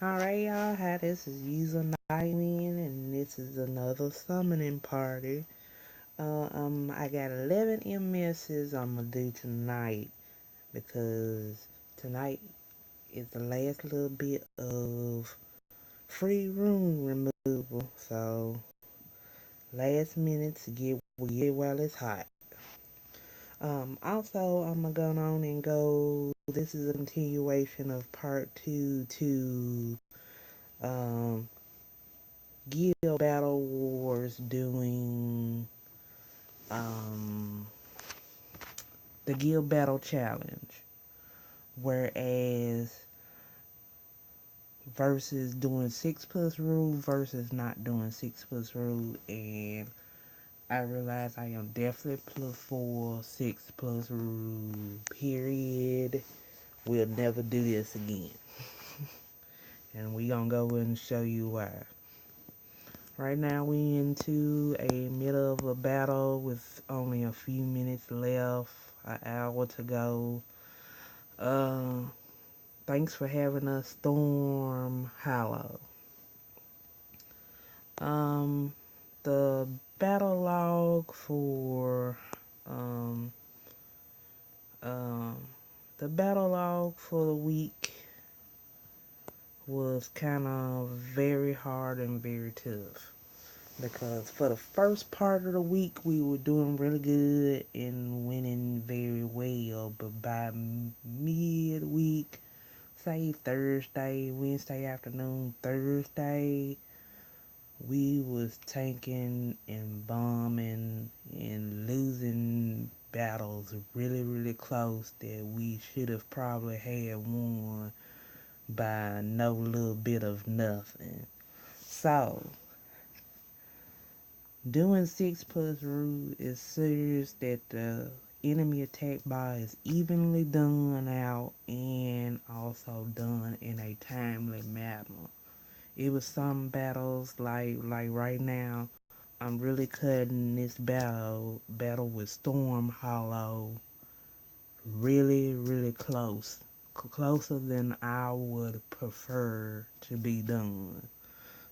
Alright, y'all. Hi, this is User Nightwing, and this is another summoning party. I got 11 MSs I'm gonna do tonight because tonight is the last little bit of free room removal. So, last minute to get while it's hot. Also, I'm gonna go on and go. This is a continuation of part two to um Guild Battle Wars doing um, the Guild Battle Challenge, whereas versus doing 6+ rule versus not doing 6+ rule, and I realize I am definitely for 6+ rule. Period. We'll never do this again, and we gonna go and show you why. Right now we into a middle of a battle with only a few minutes left, an hour to go. Uh, Thanks for having us, Storm Hollow. Um, the battle log for um um the battle log for the week was kind of very hard and very tough. Because for the first part of the week, we were doing really good and winning very well. But by midweek, say Thursday, Wednesday afternoon, Thursday, we was tanking and bombing and losing battles really, really close that we should have probably had won by no little bit of nothing. So, doing 6+ rule is serious that the enemy attack bar is evenly done out and also done in a timely manner. It was some battles like right now. I'm really cutting this battle with Storm Hollow really really closer than I would prefer to be done.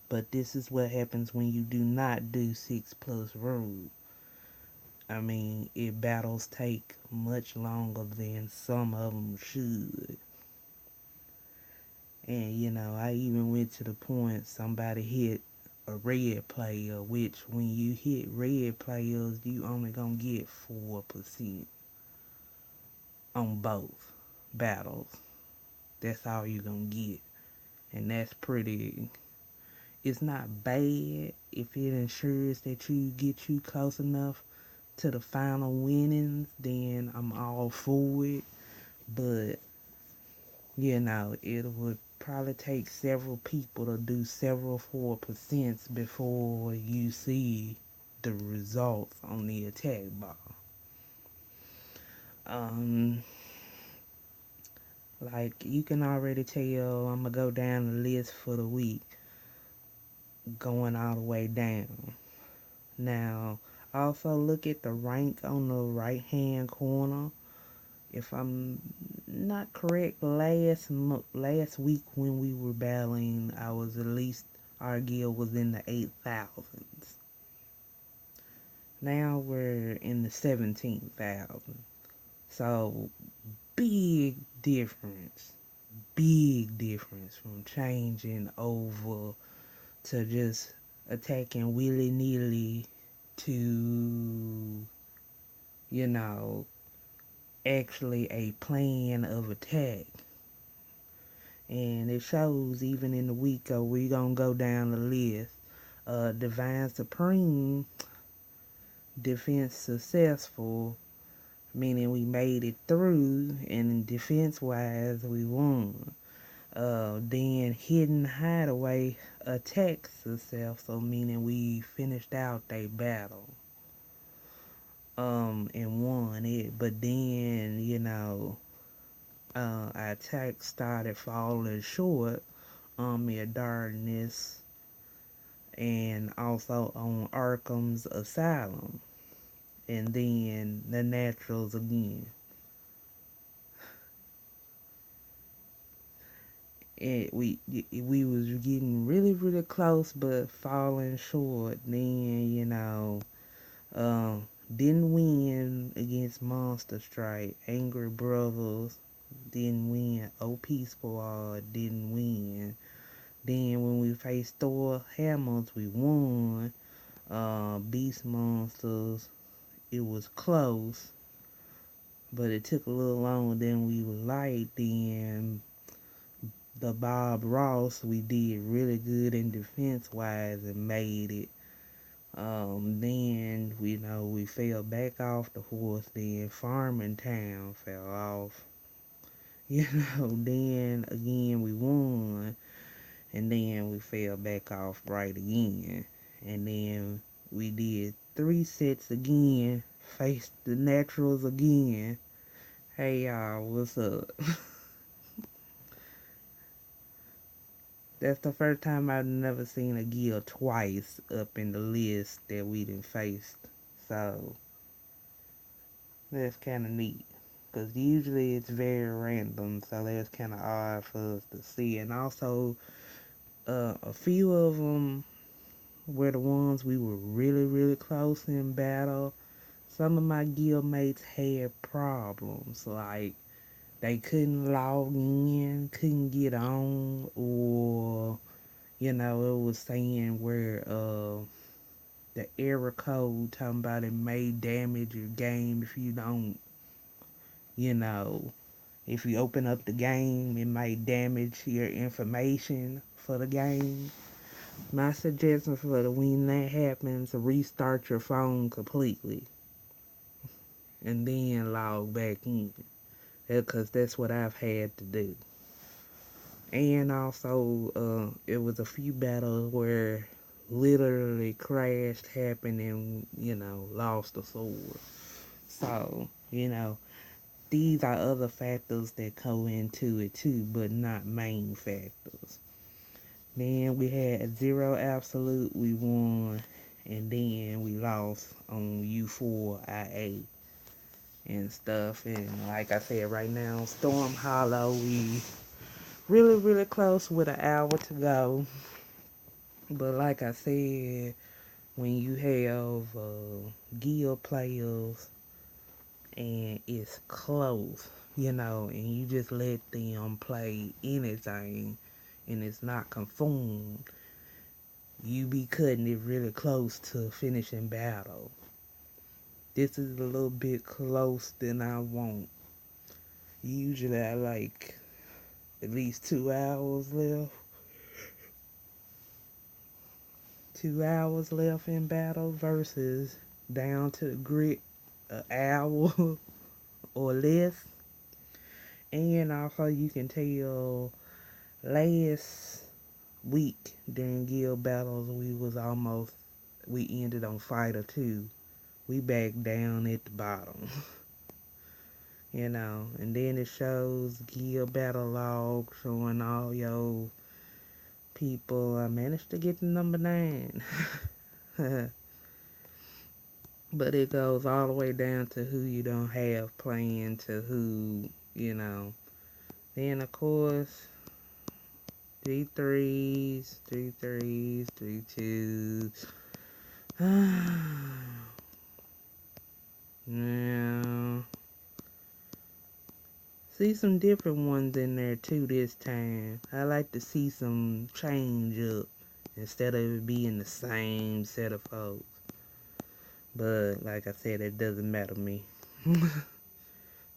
But this is what happens when you do not do 6+ rule. I mean, it battles take much longer than some of them should. And I even went to the point somebody hit a red player, which when you hit red players, you only gonna get 4% on both battles. That's all you gonna get. And that's pretty, it's not bad if it ensures that you get you close enough to the final winnings, then I'm all for it. But it would probably take several people to do several 4% before you see the results on the attack bar. Um, like you can already tell, I'm gonna go down the list for the week, going all the way down. Now, also look at the rank on the right hand corner. If I'm not correct, last week when we were battling, I was at least our guild was in the 8,000s. Now we're in the 17,000. So big difference, big difference from changing over to just attacking willy nilly to you know actually a plan of attack. And it shows even in the week we gonna go down the list. Divine Supreme defense successful, meaning we made it through, and defense wise we won. Then Hidden Hideaway attack successful, meaning we finished out their battle and won it. But then our attack started falling short on Mere Darkness and also on Arkham's Asylum. And then the Naturals again. and we was getting really really close but falling short. Then didn't win against Monster Strike. Angry Brothers didn't win. OP Squad didn't win. Then when we faced Thor Hammers, we won. Beast Monsters, it was close, but it took a little longer than we would like. Then the Bob Ross, we did really good in defense wise and made it. Then we fell back off the horse. Then Farming Town fell off. Then again we won, and then we fell back off right again. And then we did 3 sets again, faced the Naturals again. Hey y'all, what's up? That's the first time I've never seen a guild twice up in the list that we done faced. So, that's kind of neat. Because usually it's very random, so that's kind of odd for us to see. And also, a few of them were the ones we were really, really close in battle. Some of my guild mates had problems, like they couldn't log in, couldn't get on, or it was saying where the error code talking about it may damage your game if you don't, you know, if you open up the game, it might damage your information for the game. My suggestion for when that happens, restart your phone completely and then log back in, because that's what I've had to do. And also, it was a few battles where literally crashed, happened, and lost the sword. So these are other factors that go into it too, but not main factors. Then we had Zero Absolute, we won, and then we lost on U4IA and stuff. And like I said, right now, Storm Hollow, we really, really close with an hour to go. But like I said, when you have guild players and it's close, and you just let them play anything and it's not conformed, you be cutting it really close to finishing battle. This is a little bit close than I want. Usually I like at least 2 hours left. 2 hours left in battle versus down to the grit an hour or less. And also you can tell last week during guild battles we ended on fighter 2. We back down at the bottom. And then it shows guild battle log showing all your people. I managed to get to number 9. But it goes all the way down to who you don't have playing to who. Then of course 3 3s, 3 3s, 3 2s. Now, see some different ones in there too this time. I like to see some change up instead of it being the same set of folks. But like I said, it doesn't matter to me.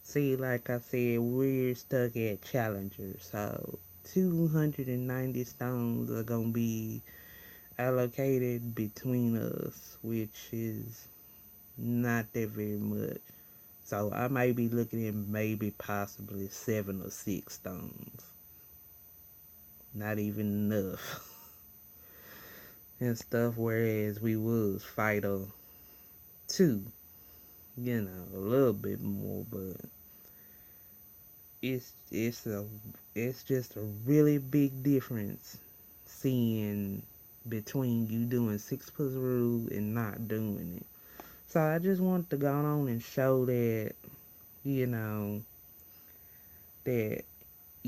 See, like I said, we're stuck at Challenger, so 290 stones are gonna be allocated between us, which is not that very much. So I might be looking at maybe possibly 7 or 6 stones. Not even enough. And stuff, whereas we was fighter 2. A little bit more, but it's just a really big difference seeing between you doing 6+ rule and not doing it. So I just want to go on and show that, that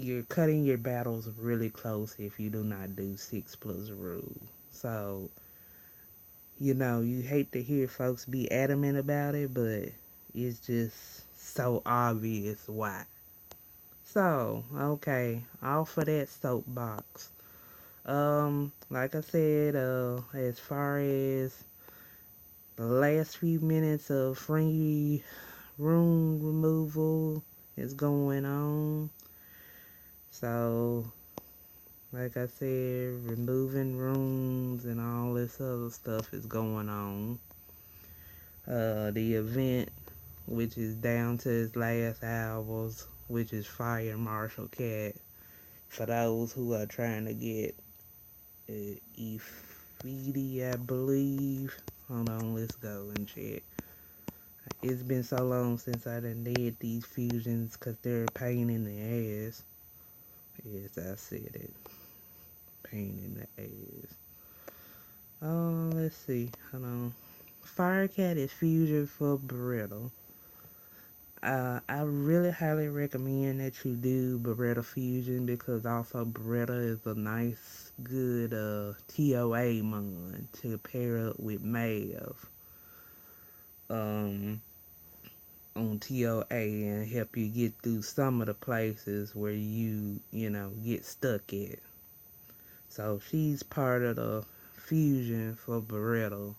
you're cutting your battles really close if you do not do 6+ rule. So, you hate to hear folks be adamant about it, but it's just so obvious why. So, okay, off of that soapbox. Like I said, as far as the last few minutes of free room removal is going on. So, like I said, removing rooms and all this other stuff is going on. The event, which is down to its last hours, which is Fire Marshal Cat. For those who are trying to get Ifidi, I believe. Hold on, let's go and check. It's been so long since I done did these fusions because they're a pain in the ass. Yes, I said it. Pain in the ass. Oh, let's see. Hold on. Firecat is fusion for Beretta. I really highly recommend that you do Beretta Fusion because also Beretta is a nice, good TOA mon to pair up with Mav on TOA and help you get through some of the places where you get stuck at. So she's part of the fusion for Beretta.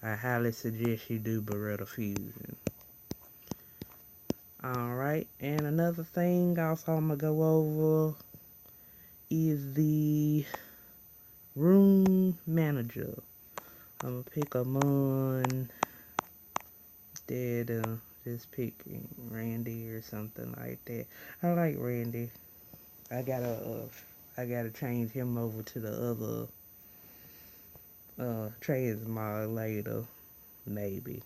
I highly suggest you do Beretta Fusion. Alright, and another thing also I'm going to go over is the room manager. I'm going to pick a mon that just pick Randy or something like that. I like Randy. I gotta change him over to the other transmog later, maybe.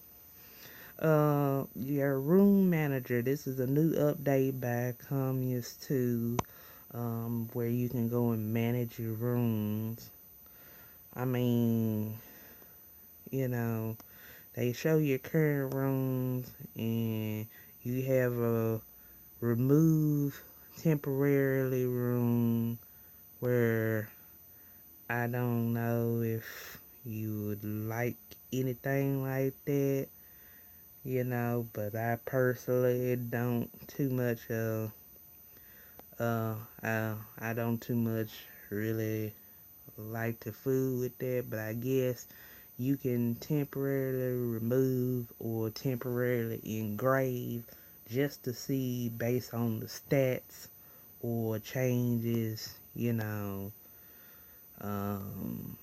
Your room manager. This is a new update by Communist 2, where you can go and manage your rooms. I mean, they show your current rooms, and you have a remove temporarily room where I don't know if you would like anything like that. But I personally don't too much I don't too much really like to fool with that, but I guess you can temporarily remove or temporarily engrave just to see based on the stats or changes, um,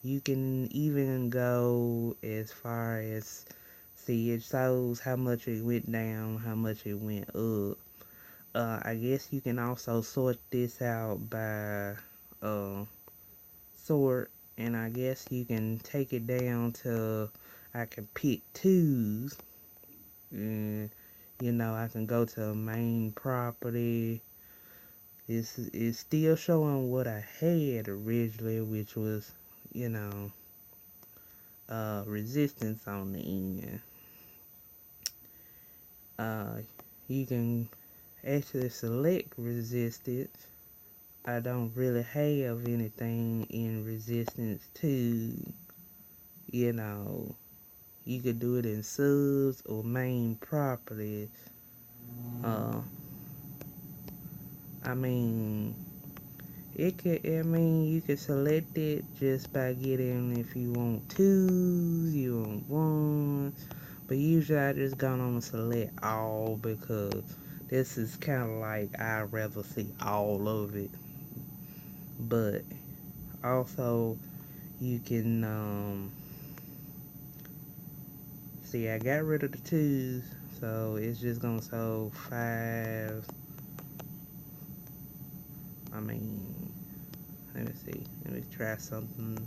you can even go as far as see it shows how much it went down, how much it went up. I guess you can also sort this out by sort, and I guess you can take it down to I can pick twos, and I can go to main property. It's still showing what I had originally, which was you know resistance on the end. Uh, you can actually select resistance. I don't really have anything in resistance to, you know, you could do it in subs or main properties. Uh, I mean, you could select it just by getting if you want twos, you want ones. But usually I just go on and select all because this is kind of like I'd rather see all of it. But also you can see I got rid of the twos, so it's just gonna show fives. I mean, let me see. Let me try something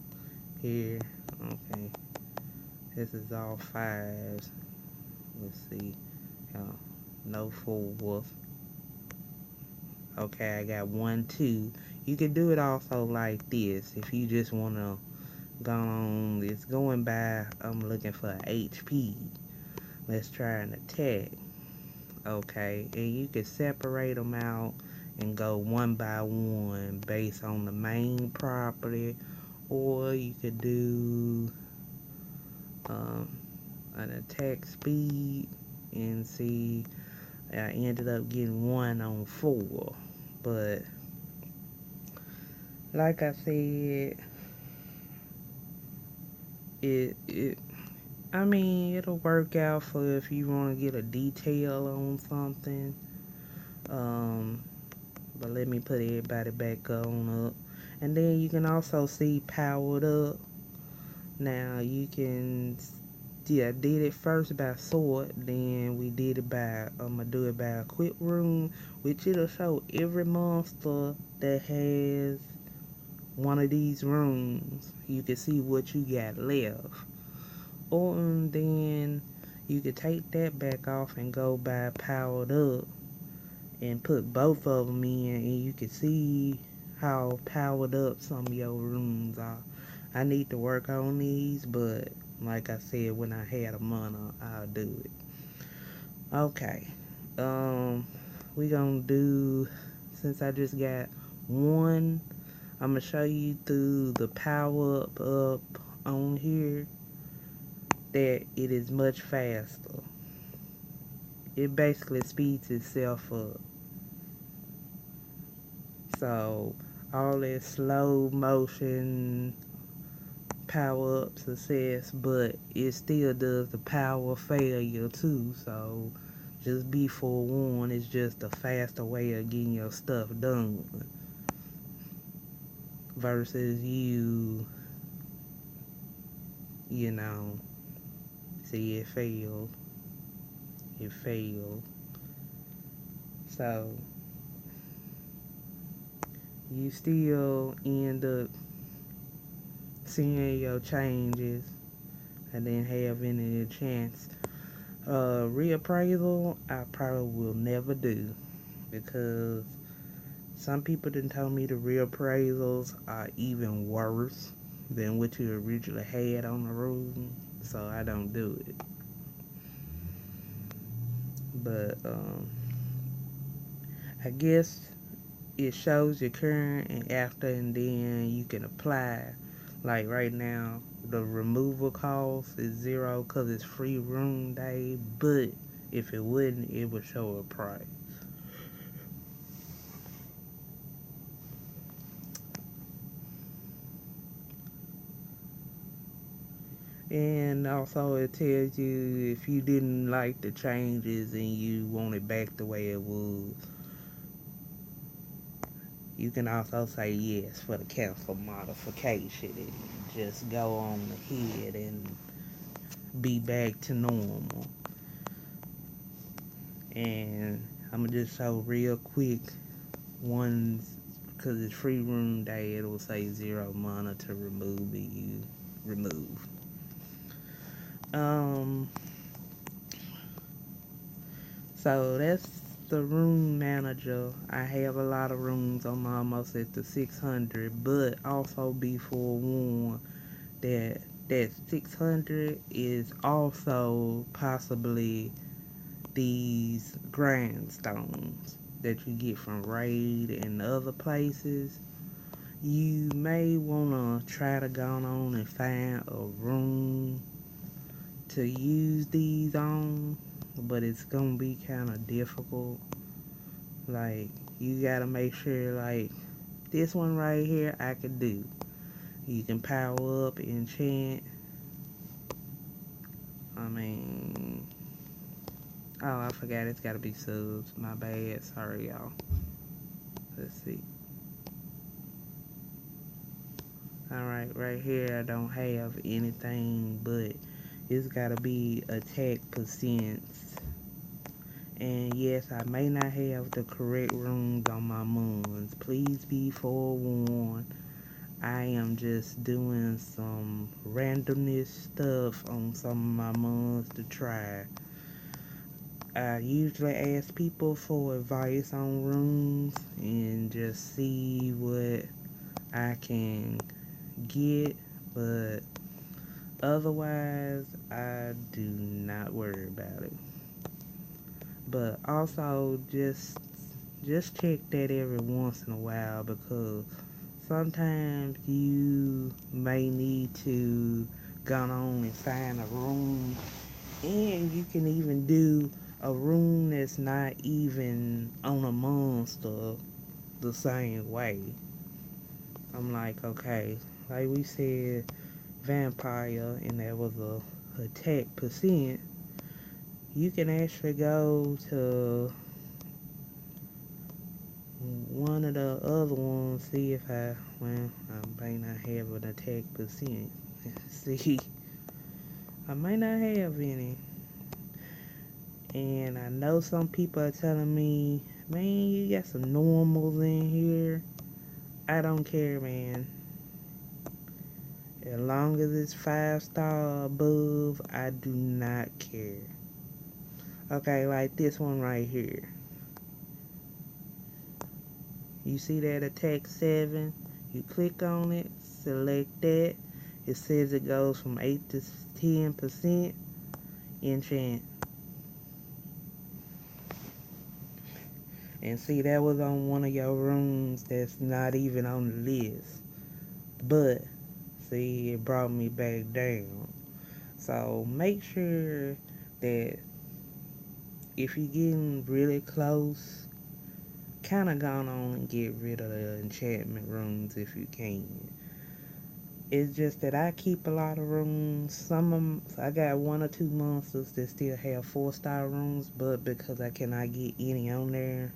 here. Okay, this is all fives. Let's see. No fours. Okay, I got 1, 2. You can do it also like this if you just wanna go on. It's going by. I'm looking for HP. Let's try an attack. Okay, and you can separate them out and go one by one based on the main property, or you could do um, an attack speed and see. I ended up getting 1 on 4, but like I said, it I mean it'll work out for if you want to get a detail on something. Um, but let me put everybody back on up, and then you can also see powered up. Now you can, yeah, I did it first by sort, then we did it by, I'm gonna do it by a quick room, which it'll show every monster that has one of these rooms. You can see what you got left. Or then you could take that back off and go by powered up and put both of them in, and you can see how powered up some of your rooms are. I need to work on these, but like I said, when I had a money, I'll do it. Okay. Um, we gonna do, since I just got one, I'm gonna show you through the power up on here that it is much faster. It basically speeds itself up. So all that slow motion power up success, but it still does the power failure too. So just be forewarned, it's just a faster way of getting your stuff done versus you know, see it failed. It failed. So you still end up seeing your changes and then having a chance. Reappraisal, I probably will never do because some people done told me the reappraisals are even worse than what you originally had on the room, so I don't do it. But I guess it shows your current and after, and then you can apply. Like right now, the removal cost is 0 because it's free room day, but if it wouldn't, it would show a price. And also it tells you if you didn't like the changes and you want it back the way it was. You can also say yes for the cancel modification and just go on ahead and be back to normal. And I'm gonna just show real quick ones because it's free room day. It'll say 0 mana to remove and you remove. Um, so that's the room manager. I have a lot of rooms. I'm almost at the 600, but also be forewarned that that 600 is also possibly these grindstones that you get from Raid and other places. You may want to try to go on and find a room to use these on, but it's gonna be kind of difficult. Like, you gotta make sure, like, this one right here I could do. You can power up, enchant. I mean, oh, I forgot it's gotta be subs. My bad. Sorry, y'all. Let's see. Alright, right here I don't have anything, but it's gotta be attack percents. And yes, I may not have the correct runes on my moons. Please be forewarned. I am just doing some randomness stuff on some of my moons to try. I usually ask people for advice on runes and just see what I can get, but otherwise I do not worry about it. But also just check that every once in a while, because sometimes you may need to go on and find a room, and you can even do a room that's not even on a monster the same way. I'm like, okay, like we said, vampire, and there was a attack percent. You can actually go to one of the other ones, see if I may not have an attack percent. See, I may not have any. And I know some people are telling me, man, you got some normals in here. I don't care, man. As long as it's 5 star above, I do not care. Okay, like this one right here. You see that attack 7? You click on it, select that. It says it goes from 8 to 10% enchant. And see, that was on one of your rooms that's not even on the list. But, see, it brought me back down. So, make sure that if you're getting really close, kind of gone on and get rid of the enchantment rooms if you can. It's just that I keep a lot of rooms. Some of them, I got 1 or 2 monsters that still have 4 star rooms, but because I cannot get any on there,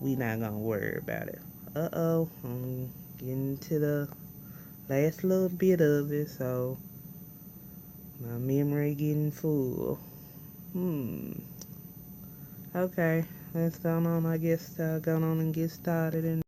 we not gonna worry about it. Uh-oh, I'm getting to the last little bit of it, so my memory getting full. Okay, let's go on, I guess, go on and get started.